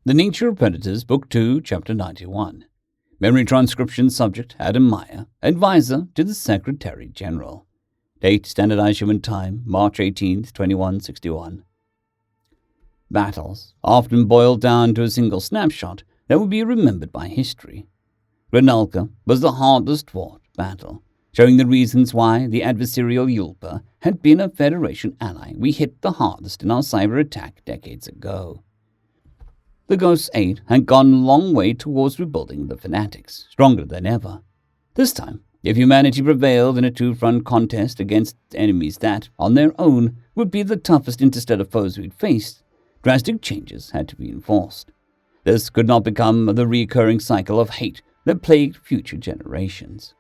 The Nature of Predators, Book 2, Chapter 91. Memory transcription subject Adam Meyer, advisor to the Secretary General. Date Standardized Human Time, March 18th, 2161. Battles often boiled down to a single snapshot that would be remembered by history. Granulka was the hardest fought battle, showing the reasons why the adversarial Yulpa had been a Federation ally we hit the hardest in our cyber attack decades ago. The Ghost's aid had gone a long way towards rebuilding the Fanatics, stronger than ever. This time, if humanity prevailed in a two-front contest against enemies that, on their own, would be the toughest interstellar foes we'd faced, drastic changes had to be enforced. This could not become the recurring cycle of hate that plagued future generations.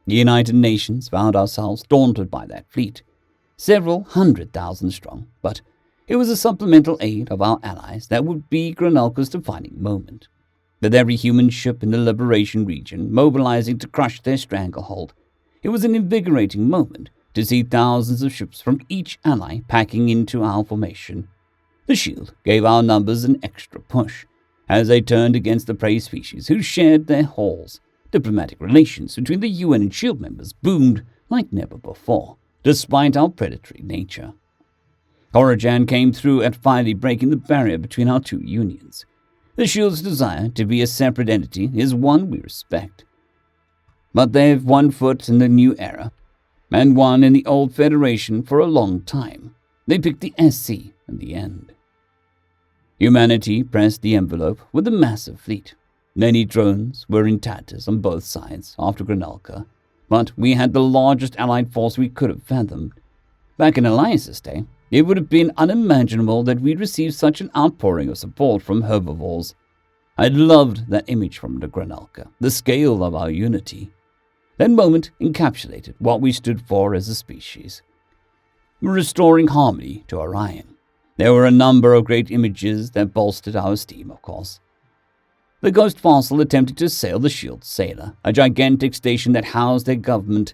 The United Nations found ourselves daunted by that fleet, several 100,000 strong, but it was a supplemental aid of our allies that would be Granulka's defining moment. With every human ship in the Liberation region mobilizing to crush their stranglehold, it was an invigorating moment to see thousands of ships from each ally packing into our formation. The shield gave our numbers an extra push, as they turned against the prey species who shared their halls. Diplomatic relations between the UN and SHIELD members boomed like never before, despite our predatory nature. Corrigan came through at finally breaking the barrier between our two unions. The SHIELD's desire to be a separate entity is one we respect. But they've one foot in the new era, and one in the old Federation for a long time. They picked the SC in the end. Humanity pressed the envelope with a massive fleet. Many drones were in tatters on both sides after Granulka, but we had the largest allied force we could have fathomed. Back in Elias's day, it would have been unimaginable that we'd receive such an outpouring of support from herbivores. I loved that image from the Granulka, the scale of our unity. That moment encapsulated what we stood for as a species. Restoring harmony to Orion. There were a number of great images that bolstered our esteem, of course. The Ghost Fossil attempted to sail the SHIELD Sailor, a gigantic station that housed their government.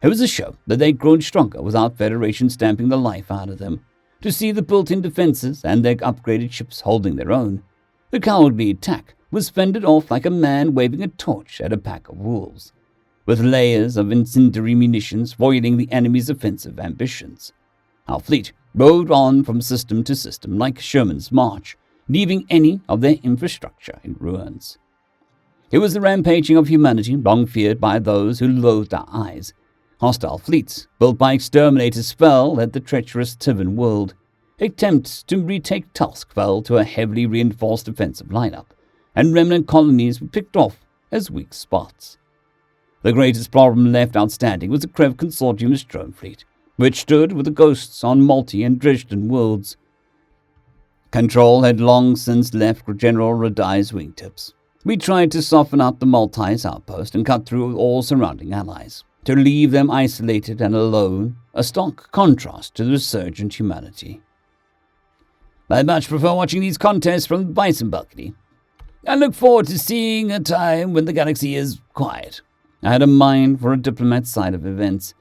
It was a show that they'd grown stronger without Federation stamping the life out of them. To see the built-in defenses and their upgraded ships holding their own, the cowardly attack was fended off like a man waving a torch at a pack of wolves, with layers of incendiary munitions foiling the enemy's offensive ambitions. Our fleet rode on from system to system like Sherman's march, leaving any of their infrastructure in ruins. It was the rampaging of humanity long feared by those who loathed our eyes. Hostile fleets, built by exterminators, fell at the treacherous Tivin world. Attempts to retake Tusk fell to a heavily reinforced defensive lineup, and remnant colonies were picked off as weak spots. The greatest problem left outstanding was the Krev Consortium's drone fleet, which stood with the Ghosts on Multi and Dresden worlds. Control had long since left General Radai's wingtips. We tried to soften out the Multi's outpost and cut through all surrounding allies, to leave them isolated and alone, a stark contrast to the resurgent humanity. I much prefer watching these contests from the Bison balcony. I look forward to seeing a time when the galaxy is quiet. I had a mind for a diplomat's side of events,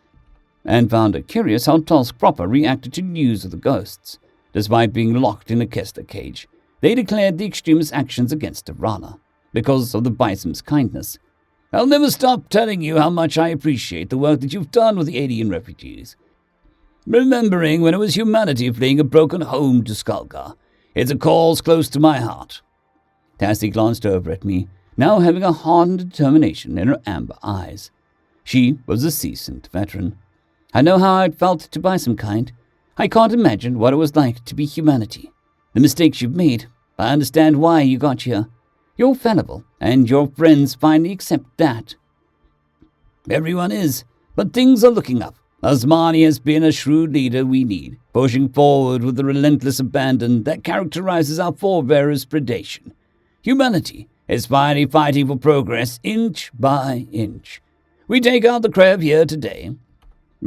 and found it curious how Tusk proper reacted to news of the Ghosts. Despite being locked in a Kester cage, they declared the extremist actions against Tirana, because of the Bison's kindness. I'll never stop telling you how much I appreciate the work that you've done with the alien refugees. Remembering when it was humanity fleeing a broken home to Skulgar, it's a cause close to my heart. Tassie glanced over at me, now having a hardened determination in her amber eyes. She was a seasoned veteran. I know how it felt to buy some kind. I can't imagine what it was like to be humanity. The mistakes you've made, I understand why you got here. You're fallible, and your friends finally accept that. Everyone is, but things are looking up. Osmani has been a shrewd leader we need, pushing forward with the relentless abandon that characterizes our forebears' predation. Humanity is finally fighting for progress inch by inch. We take out the Krev here today,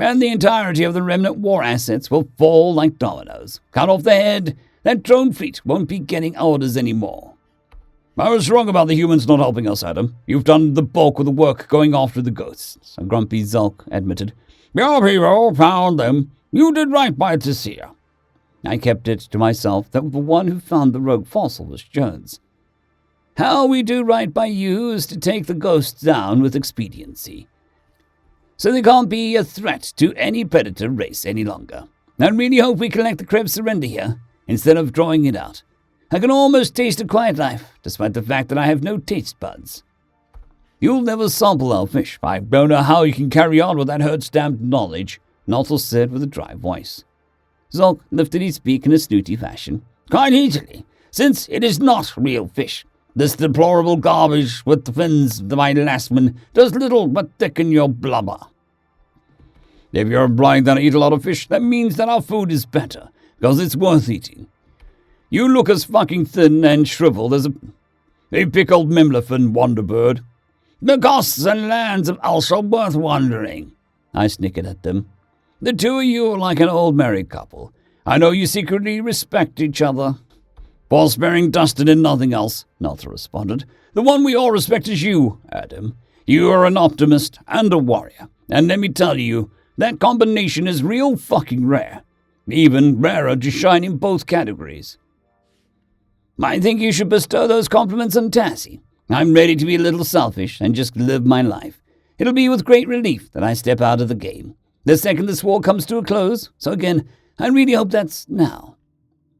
and the entirety of the remnant war assets will fall like dominoes. Cut off the head, that drone fleet won't be getting orders anymore. I was wrong about the humans not helping us, Adam. You've done the bulk of the work going after the Ghosts, a grumpy Zulk admitted. Your people found them. You did right by Tessia. I kept it to myself that the one who found the rogue fossil was Jones. How we do right by you is to take the ghosts down with expediency, so they can't be a threat to any predator race any longer. I really hope we collect the Krebs surrender here, instead of drawing it out. I can almost taste a quiet life, despite the fact that I have no taste buds. You'll never sample our fish. I don't know how you can carry on with that herd-stamped knowledge, Nautilus said with a dry voice. Zolk lifted his beak in a snooty fashion. Quite easily, since it is not real fish. This deplorable garbage with the fins of my last one does little but thicken your blubber. If you're implying that I eat a lot of fish, that means that our food is better, because it's worth eating. You look as fucking thin and shriveled as a pickled Mimlefin wonderbird. The costs and lands of Ulster worth wandering. I snickered at them. The two of you are like an old married couple. I know you secretly respect each other. For sparing Dustin and nothing else, Nalta responded. The one we all respect is you, Adam. You are an optimist and a warrior. And let me tell you, that combination is real fucking rare. Even rarer to shine in both categories. I think you should bestow those compliments on Tassie. I'm ready to be a little selfish and just live my life. It'll be with great relief that I step out of the game. The second this war comes to a close, so again, I really hope that's now.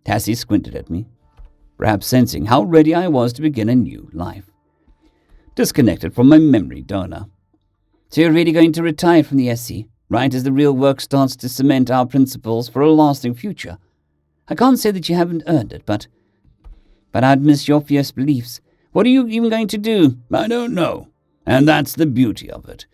Tassie squinted at me, perhaps sensing how ready I was to begin a new life. Disconnected from my memory donor. So you're really going to retire from the SC, right as the real work starts to cement our principles for a lasting future? I can't say that you haven't earned it, but I'd miss your fierce beliefs. What are you even going to do? I don't know, and that's the beauty of it.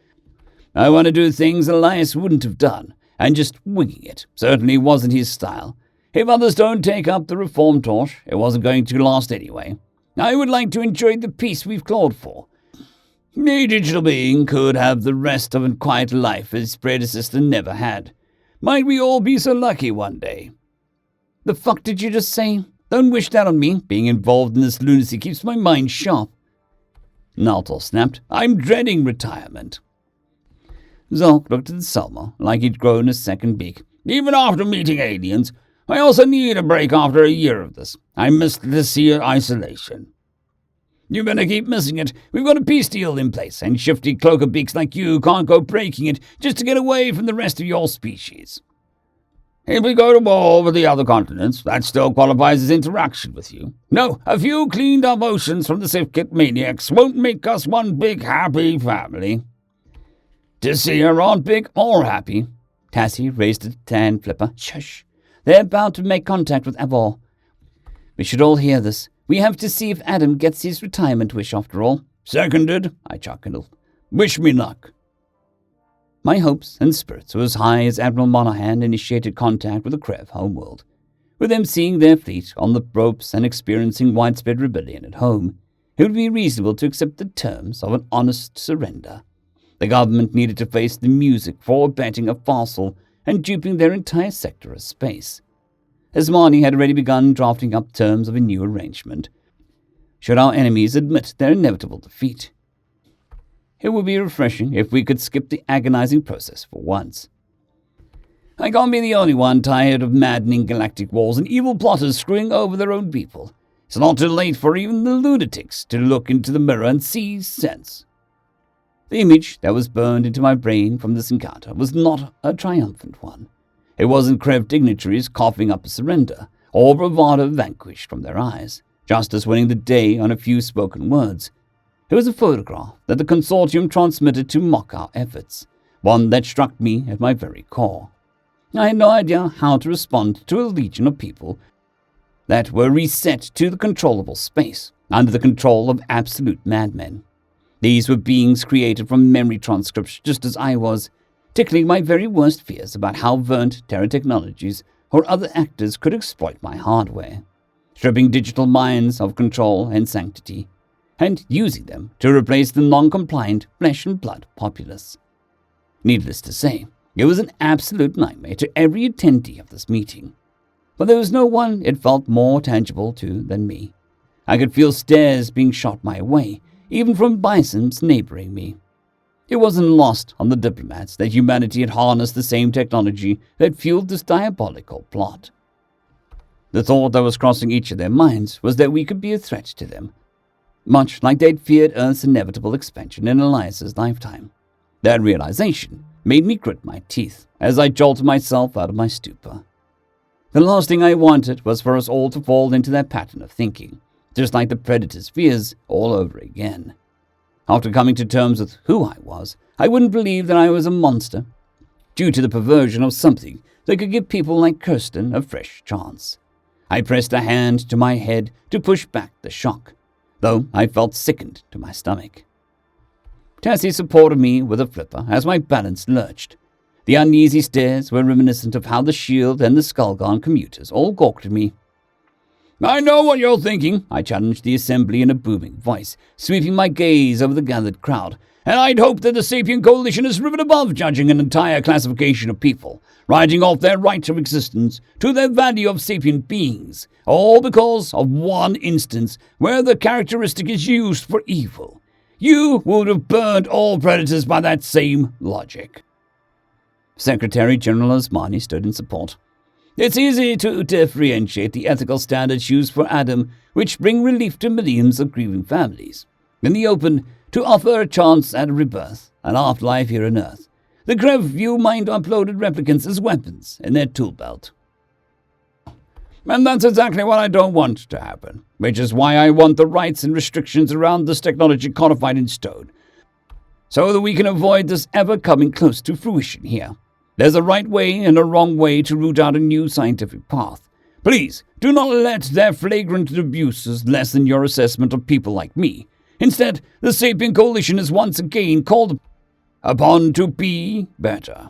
I want to do things Elias wouldn't have done, and just winging it certainly wasn't his style. If others don't take up the reform torch, it wasn't going to last anyway. I would like to enjoy the peace we've clawed for. A digital being could have the rest of a quiet life his predecessor never had. Might we all be so lucky one day? The fuck did you just say? Don't wish that on me. Being involved in this lunacy keeps my mind sharp. Naltor snapped. I'm dreading retirement. Zolk looked at Selma like he'd grown a second beak. Even after meeting aliens, I also need a break after a year of this. I miss the sheer isolation. You better keep missing it. We've got a peace deal in place, and shifty cloaker beaks like you can't go breaking it just to get away from the rest of your species. If we go to war with the other continents, that still qualifies as interaction with you. No, a few cleaned up oceans from the Sifkit maniacs won't make us one big happy family. To see her aren't big or happy. Tassie raised a tan flipper. Shush. They're about to make contact with Avor. We should all hear this. We have to see if Adam gets his retirement wish after all. Seconded, I chuckled. Wish me luck. My hopes and spirits were as high as Admiral Monaghan initiated contact with the Krev homeworld. With them seeing their fleet on the ropes and experiencing widespread rebellion at home, it would be reasonable to accept the terms of an honest surrender. The government needed to face the music for abetting a fossil and duping their entire sector of space. Asmani had already begun drafting up terms of a new arrangement, should our enemies admit their inevitable defeat. It would be refreshing if we could skip the agonizing process for once. I can't be the only one tired of maddening galactic wars and evil plotters screwing over their own people. It's not too late for even the lunatics to look into the mirror and see sense. The image that was burned into my brain from this encounter was not a triumphant one. It wasn't Krev dignitaries coughing up a surrender, or bravado vanquished from their eyes, justice winning the day on a few spoken words. It was a photograph that the consortium transmitted to mock our efforts, one that struck me at my very core. I had no idea how to respond to a legion of people that were reset to the controllable space, under the control of absolute madmen. These were beings created from memory transcripts just as I was, tickling my very worst fears about how Vernt Terra Technologies or other actors could exploit my hardware, stripping digital minds of control and sanctity, and using them to replace the non-compliant flesh and blood populace. Needless to say, it was an absolute nightmare to every attendee of this meeting, but there was no one it felt more tangible to than me. I could feel stares being shot my way, even from bisons neighboring me. It wasn't lost on the diplomats that humanity had harnessed the same technology that fueled this diabolical plot. The thought that was crossing each of their minds was that we could be a threat to them, much like they'd feared Earth's inevitable expansion in Elias's lifetime. That realization made me grit my teeth as I jolted myself out of my stupor. The last thing I wanted was for us all to fall into that pattern of thinking, just like the Predator's fears all over again. After coming to terms with who I was, I wouldn't believe that I was a monster, due to the perversion of something that could give people like Kirsten a fresh chance. I pressed a hand to my head to push back the shock, though I felt sickened to my stomach. Tassie supported me with a flipper as my balance lurched. The uneasy stares were reminiscent of how the Shield and the Skullgone commuters all gawked at me. "I know what you're thinking," I challenged the assembly in a booming voice, sweeping my gaze over the gathered crowd. "And I'd hope that the Sapient Coalition is riven above judging an entire classification of people, writing off their right of existence to their value of sapient beings, all because of one instance where the characteristic is used for evil. You would have burned all predators by that same logic." Secretary General Osmani stood in support. "It's easy to differentiate the ethical standards used for Adam, which bring relief to millions of grieving families. In the open, to offer a chance at a rebirth, an afterlife here on Earth. The Krev view mind-uploaded replicants as weapons in their tool belt. And that's exactly what I don't want to happen, which is why I want the rights and restrictions around this technology codified in stone, so that we can avoid this ever coming close to fruition here. There's a right way and a wrong way to root out a new scientific path. Please, do not let their flagrant abuses lessen your assessment of people like me. Instead, the Sapient Coalition is once again called upon to be better.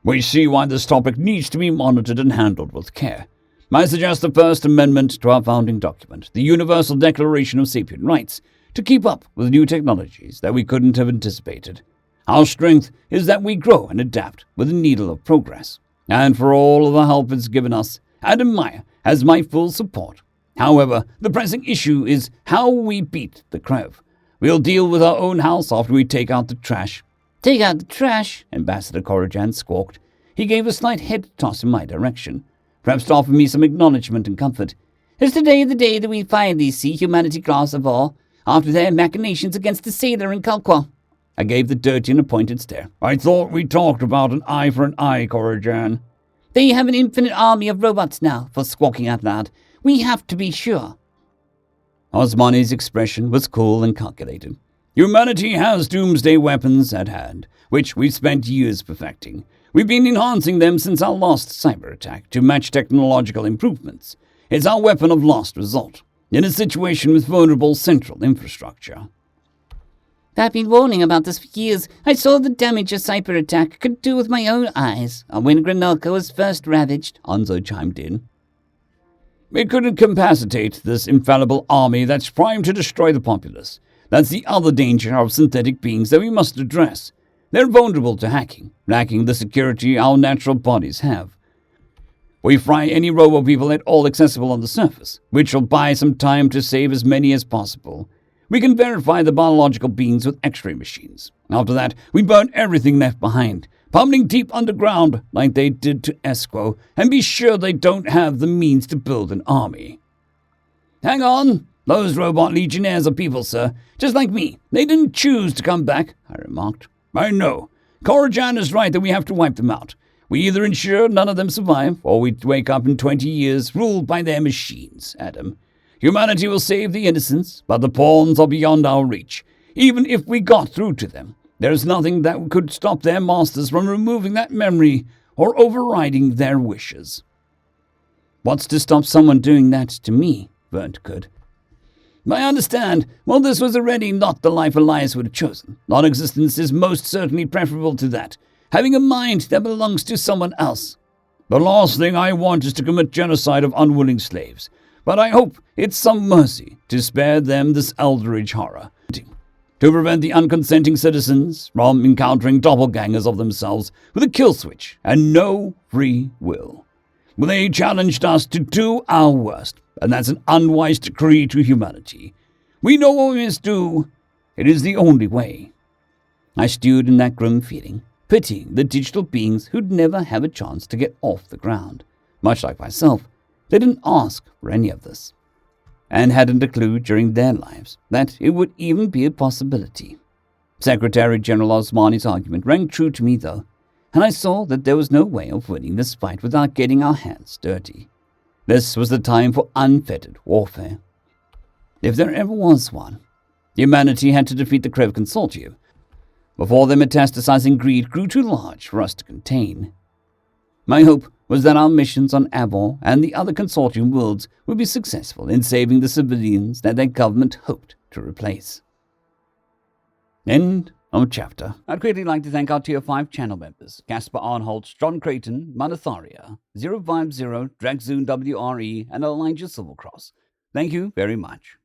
We see why this topic needs to be monitored and handled with care. I suggest the First Amendment to our founding document, the Universal Declaration of Sapient Rights, to keep up with new technologies that we couldn't have anticipated. Our strength is that we grow and adapt with the needle of progress. And for all of the help it's given us, Adam Meyer has my full support. However, the pressing issue is how we beat the Krev. We'll deal with our own house after we take out the trash." "Take out the trash?" Ambassador Corrigan squawked. He gave a slight head toss in my direction, perhaps to offer me some acknowledgement and comfort. "Is today the day that we finally see humanity cross a wall, after their machinations against the sailor in Kalqua?" I gave the dirty and appointed stare. "I thought we talked about an eye for an eye, Corrigan." "They have an infinite army of robots now, for squawking out loud. We have to be sure." Osmani's expression was cool and calculated. "Humanity has doomsday weapons at hand, which we've spent years perfecting. We've been enhancing them since our last cyber attack to match technological improvements. It's our weapon of last resort, in a situation with vulnerable central infrastructure." "I've been warning about this for years. I saw the damage a cyber attack could do with my own eyes when Granulka was first ravaged," Onzo chimed in. "It could incapacitate this infallible army that's primed to destroy the populace. That's the other danger of synthetic beings that we must address. They're vulnerable to hacking, lacking the security our natural bodies have. We fry any robo-people at all accessible on the surface, which will buy some time to save as many as possible. We can verify the biological beings with X-ray machines. After that, we burn everything left behind, pummeling deep underground like they did to Esquo, and be sure they don't have the means to build an army." "Hang on, those robot legionnaires are people, sir, just like me. They didn't choose to come back," I remarked. "I know. Corrigan is right that we have to wipe them out. We either ensure none of them survive, or we wake up in 20 years ruled by their machines, Adam. Humanity will save the innocents, but the pawns are beyond our reach. Even if we got through to them, there's nothing that could stop their masters from removing that memory or overriding their wishes." "What's to stop someone doing that to me?" Vernt could. "I understand. Well, this was already not the life Elias would have chosen. Non-existence is most certainly preferable to that. Having a mind that belongs to someone else. The last thing I want is to commit genocide of unwilling slaves, but I hope it's some mercy to spare them this eldritch horror, to prevent the unconsenting citizens from encountering doppelgangers of themselves with a kill switch and no free will. They challenged us to do our worst, and that's an unwise decree to humanity. We know what we must do. It is the only way." I stewed in that grim feeling, pitying the digital beings who'd never have a chance to get off the ground. Much like myself, They didn't ask for any of this, and hadn't a clue during their lives that it would even be a possibility. Secretary General Osmani's argument rang true to me, though, and I saw that there was no way of winning this fight without getting our hands dirty. This was the time for unfettered warfare. If there ever was one, humanity had to defeat the Krev Consortium before their metastasizing greed grew too large for us to contain. My hope was that our missions on Avor and the other Consortium worlds would be successful in saving the civilians that their government hoped to replace. End of chapter. I'd greatly like to thank our Tier 5 channel members, Casper Arnholtz, John Creighton, Manatharia, 050, Dragzoon WRE, and Elijah Silvercross. Thank you very much.